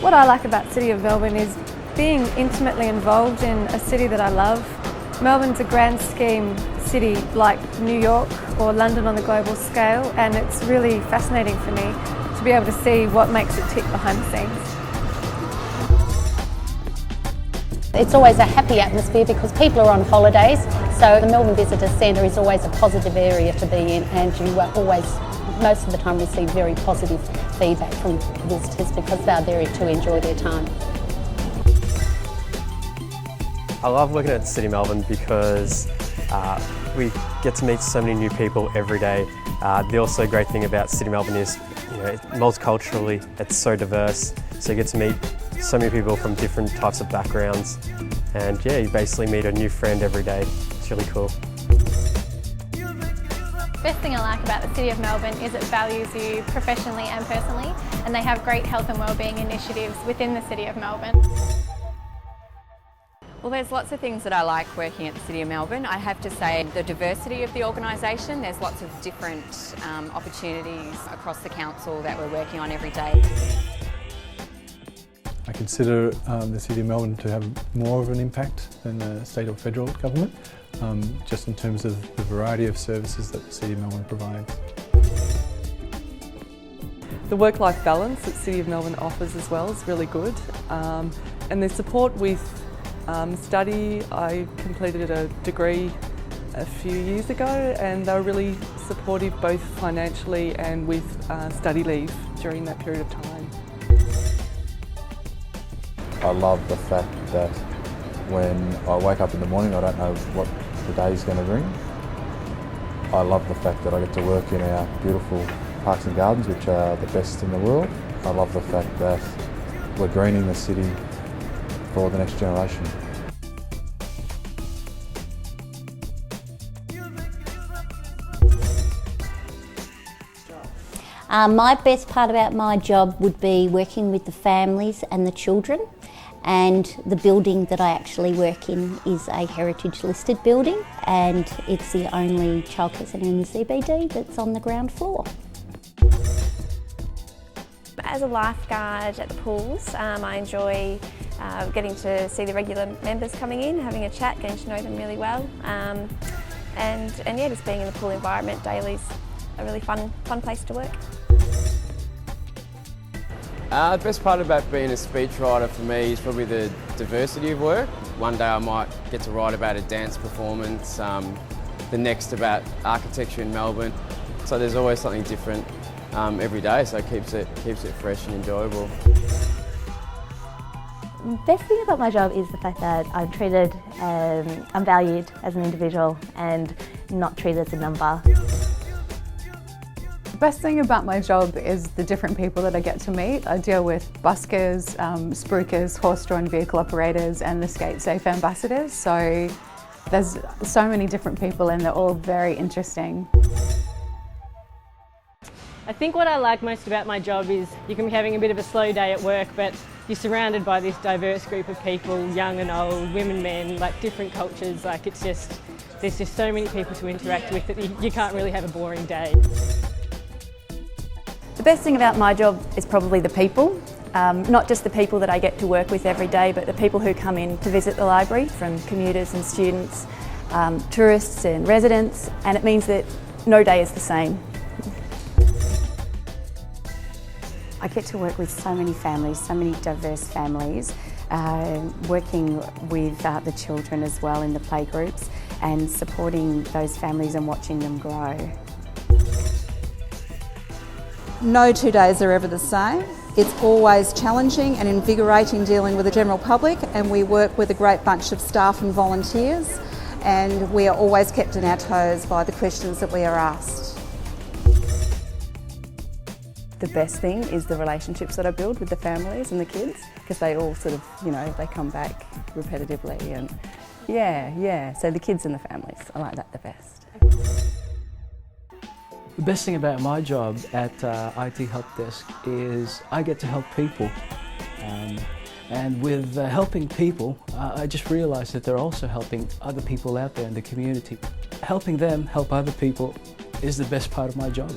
What I like about City of Melbourne is being intimately involved in a city that I love. Melbourne's a grand scheme city like New York or London on the global scale, and it's really fascinating for me to be able to see what makes it tick behind the scenes. It's always a happy atmosphere because people are on holidays, so the Melbourne Visitor Centre is always a positive area to be in, and you always, most of the time, receive very positive feedback from visitors because they're there to enjoy their time. I love working at City of Melbourne because we get to meet so many new people every day. The also great thing about City of Melbourne is, multiculturally, it's so diverse, so you get to meet so many people from different types of backgrounds, and yeah, you basically meet a new friend every day. It's really cool. Best thing I like about the City of Melbourne is it values you professionally and personally, and they have great health and wellbeing initiatives within the City of Melbourne. Well, there's lots of things that I like working at the City of Melbourne. I have to say the diversity of the organisation, there's lots of different opportunities across the council that we're working on every day. I consider the City of Melbourne to have more of an impact than the state or federal government, just in terms of the variety of services that the City of Melbourne provides. The work-life balance that City of Melbourne offers as well is really good, and the support with study. I completed a degree a few years ago, and they were really supportive both financially and with study leave during that period of time. I love the fact that when I wake up in the morning I don't know what the day is going to bring. I love the fact that I get to work in our beautiful parks and gardens, which are the best in the world. I love the fact that we're greening the city for the next generation. My best part about my job would be working with the families and the children, and the building that I actually work in is a heritage listed building, and it's the only childcare centre in the CBD that's on the ground floor. As a lifeguard at the pools, I enjoy getting to see the regular members coming in, having a chat, getting to know them really well, and yeah, just being in the pool environment daily is a really fun place to work. The best part about being a speechwriter for me is probably the diversity of work. One day I might get to write about a dance performance, the next about architecture in Melbourne. So there's always something different every day, so it keeps it fresh and enjoyable. The best thing about my job is the fact that I'm treated, I'm valued as an individual and not treated as a number. The best thing about my job is the different people that I get to meet. I deal with buskers, spruikers, horse-drawn vehicle operators and the Skate Safe ambassadors, so there's so many different people and they're all very interesting. I think what I like most about my job is you can be having a bit of a slow day at work, but you're surrounded by this diverse group of people, young and old, women, men, like different cultures. Like there's just so many people to interact with that you can't really have a boring day. The best thing about my job is probably the people. Not just the people that I get to work with every day, but the people who come in to visit the library, from commuters and students, tourists and residents, and it means that no day is the same. I get to work with so many families, so many diverse families, working with the children as well in the playgroups and supporting those families and watching them grow. No 2 days are ever the same. It's always challenging and invigorating dealing with the general public, and we work with a great bunch of staff and volunteers, and we are always kept on our toes by the questions that we are asked. The best thing is the relationships that I build with the families and the kids, because they all sort of, they come back repetitively, and yeah, so the kids and the families, I like that the best. The best thing about my job at IT Help Desk is I get to help people. And with helping people, I just realised that they're also helping other people out there in the community. Helping them help other people is the best part of my job.